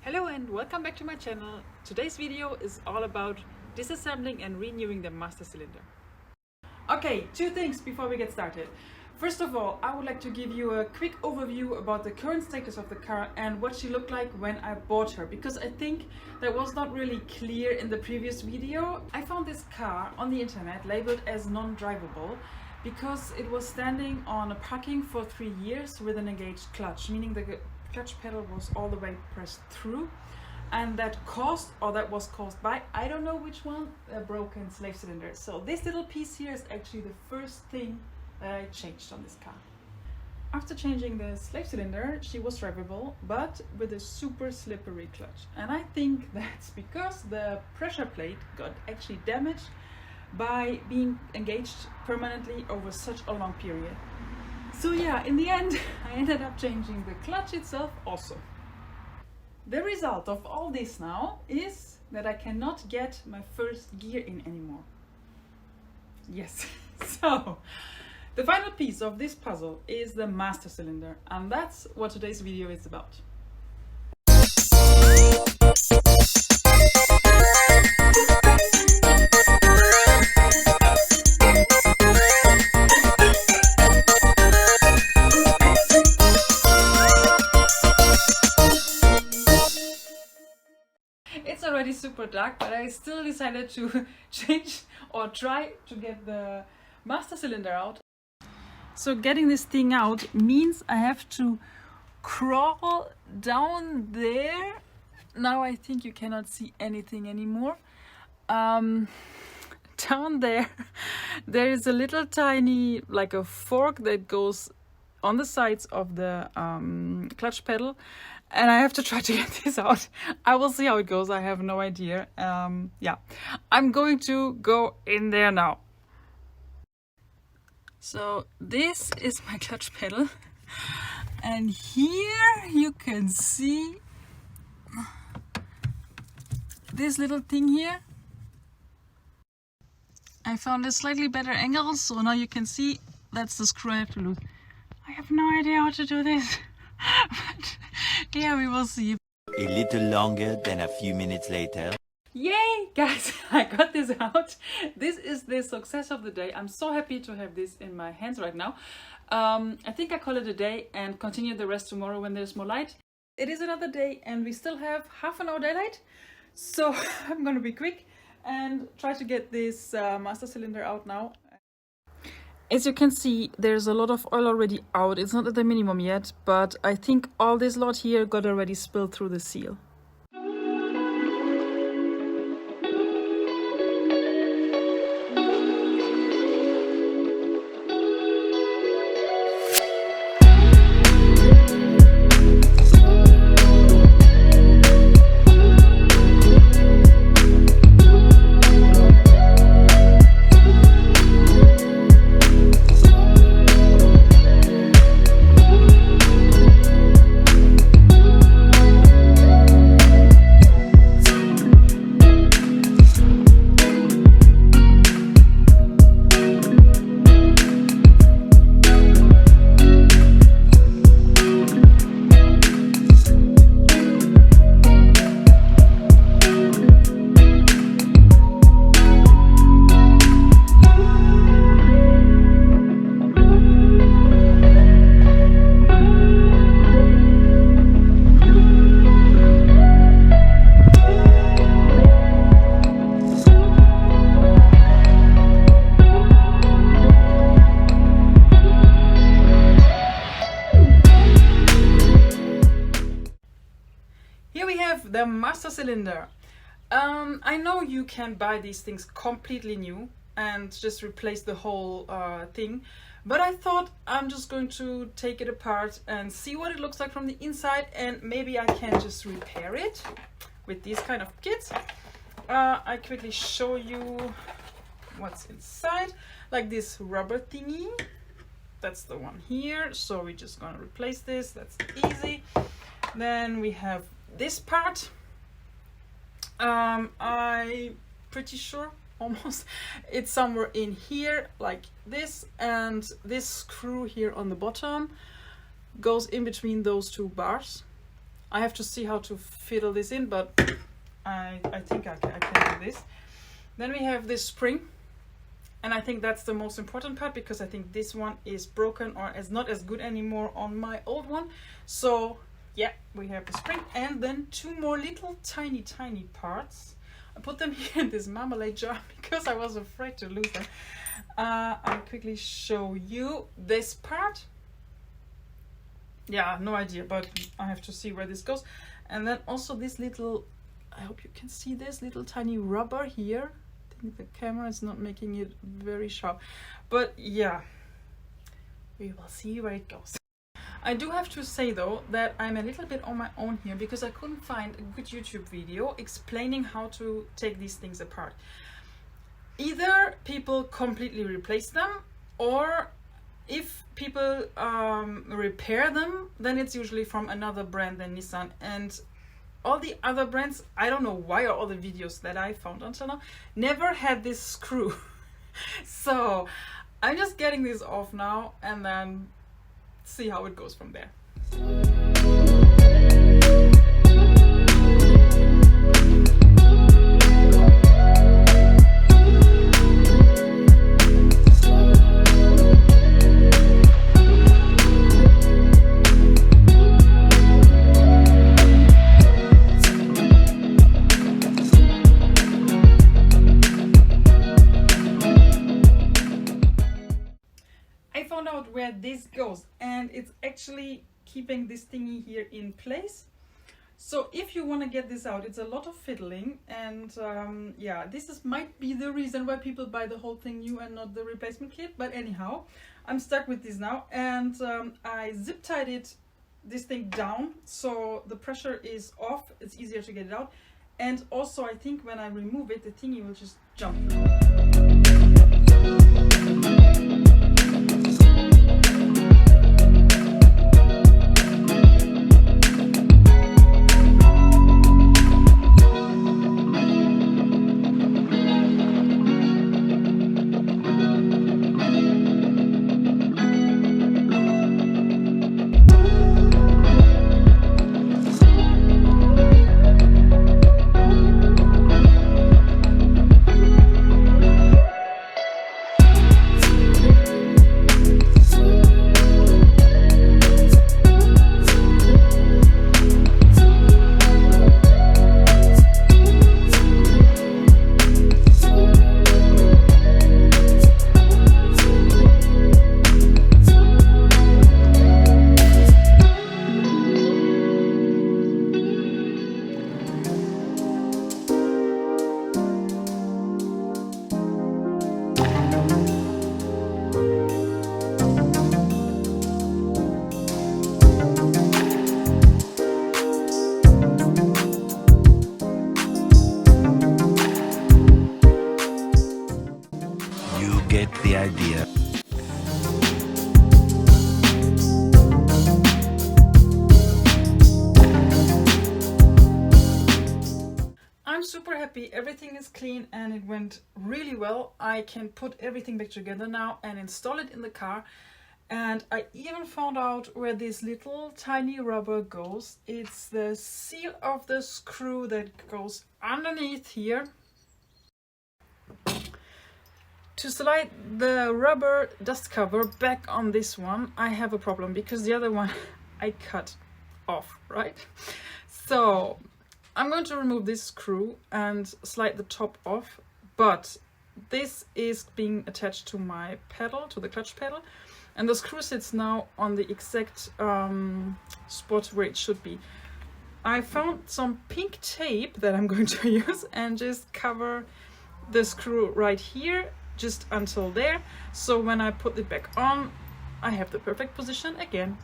Hello and welcome back to my channel. Today's video is all about disassembling and renewing the master cylinder. Okay, two things before we get started. First of all, I would like to give you a quick overview about the current status of the car and what she looked like when I bought her, because I think that was not really clear in the previous video. I found this car on the internet labeled as non-drivable because it was standing on a parking for 3 years with an engaged clutch, meaning the clutch pedal was all the way pressed through, and that was caused by, I don't know which one, a broken slave cylinder. So this little piece here is actually the first thing that I changed on this car. After changing the slave cylinder, she was drivable, but with a super slippery clutch. And I think that's because the pressure plate got actually damaged by being engaged permanently over such a long period. So yeah, in the end, I ended up changing the clutch itself also. The result of all this now is that I cannot get my first gear in anymore. Yes, so the final piece of this puzzle is the master cylinder, and that's what today's video is about. It's already super dark, but I still decided to change or try to get the master cylinder out. So getting this thing out means I have to crawl down there. Now I think you cannot see anything anymore. Down there is a little tiny, like a fork that goes on the sides of the clutch pedal, and I have to try to get this out. I will see how it goes. I have no idea. Yeah, I'm going to go in there now. So this is my clutch pedal, and here you can see this little thing here. I found a slightly better angle, so now you can see that's the screw I have to lose. I have no idea how to do this, but yeah, we will see. A little longer than a few minutes later. Yay, guys, I got this out. This is the success of the day. I'm so happy to have this in my hands right now. I think I call it a day and continue the rest tomorrow when there's more light. It is another day and we still have half an hour daylight. So I'm gonna be quick and try to get this master cylinder out now. As you can see, there's a lot of oil already out. It's not at the minimum yet, but I think all this lot here got already spilled through the seal. The master cylinder. I know you can buy these things completely new and just replace the whole thing, but I thought I'm just going to take it apart and see what it looks like from the inside, and maybe I can just repair it with these kind of kits. I quickly show you what's inside, like this rubber thingy. That's the one here, so we're just gonna replace this. That's easy. Then we have this part. I'm pretty sure almost it's somewhere in here like this, and this screw here on the bottom goes in between those two bars. I have to see how to fiddle this in, but I think I can do this. Then we have this spring, and I think that's the most important part, because I think this one is broken or is not as good anymore on my old one. So yeah, we have the spring, and then two more little tiny parts. I put them here in this marmalade jar because I was afraid to lose them. I'll quickly show you this part. Yeah, no idea, but I have to see where this goes. And then also this little, I hope you can see this little tiny rubber here. I think the camera is not making it very sharp, but yeah, we will see where it goes. I do have to say though that I'm a little bit on my own here, because I couldn't find a good YouTube video explaining how to take these things apart. Either people completely replace them, or if people repair them, then it's usually from another brand than Nissan. And all the other brands, I don't know why, or all the videos that I found until now, never had this screw. So I'm just getting this off now and then see how it goes from there. Where this goes, and it's actually keeping this thingy here in place. So if you want to get this out, it's a lot of fiddling, and yeah, might be the reason why people buy the whole thing new and not the replacement kit. But anyhow, I'm stuck with this now, and I zip tied this thing down so the pressure is off. It's easier to get it out, and also I think when I remove it, the thingy will just jump. Get the idea. I'm super happy, everything is clean and it went really well. I can put everything back together now and install it in the car. And I even found out where this little tiny rubber goes. It's the seal of the screw that goes underneath here. To slide the rubber dust cover back on this one, I have a problem because the other one I cut off, right? So I'm going to remove this screw and slide the top off, but this is being attached to my pedal, to the clutch pedal, and the screw sits now on the exact spot where it should be. I found some pink tape that I'm going to use and just cover the screw right here, just until there, so when I put it back on, I have the perfect position again.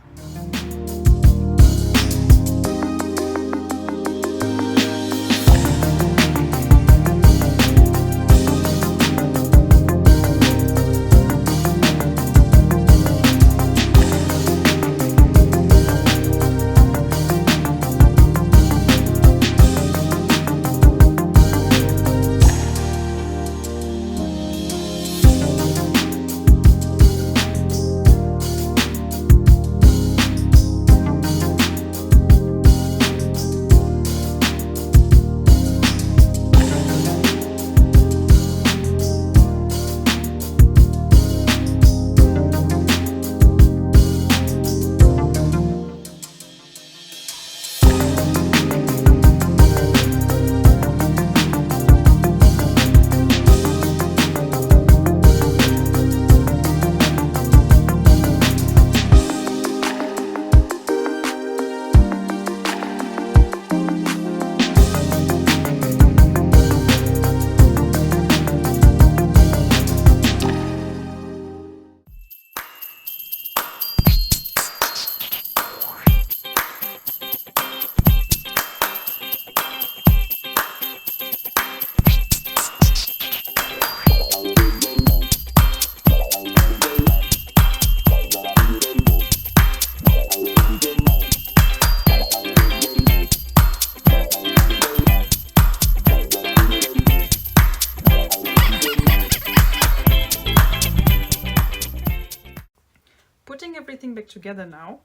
back together now,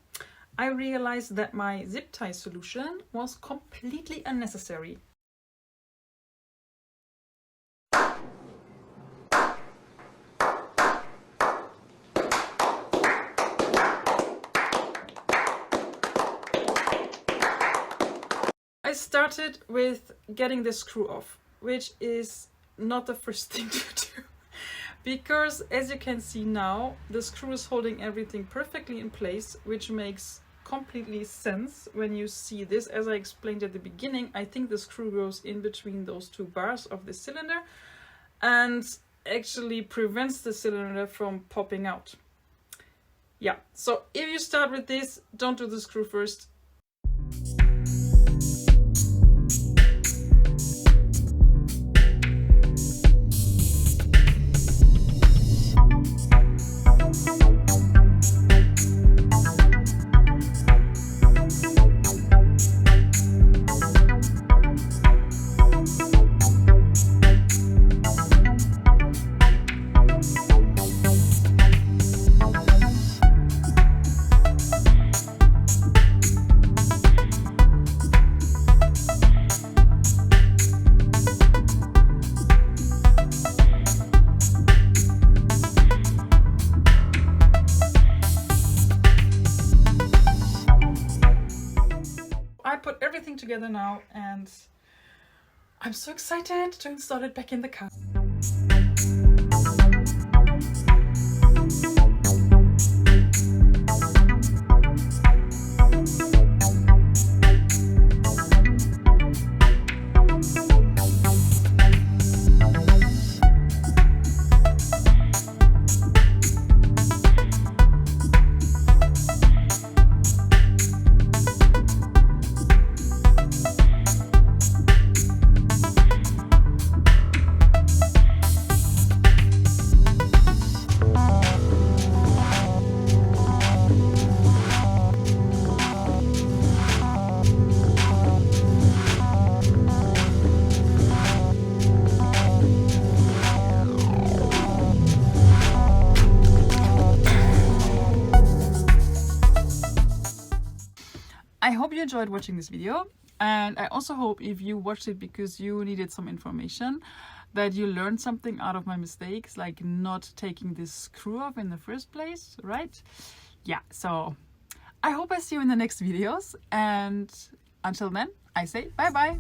I realized that my zip tie solution was completely unnecessary. I started with getting the screw off, which is not the first thing to do, because as you can see now, the screw is holding everything perfectly in place, which makes completely sense when you see this. As I explained at the beginning, I think the screw goes in between those two bars of the cylinder and actually prevents the cylinder from popping out. Yeah, so if you start with this, don't do the screw first. I put everything together now and I'm so excited to install it back in the car. I hope you enjoyed watching this video, and I also hope if you watched it because you needed some information, that you learned something out of my mistakes, like not taking this screw off in the first place, right? Yeah, so I hope I see you in the next videos, and until then, I say bye-bye.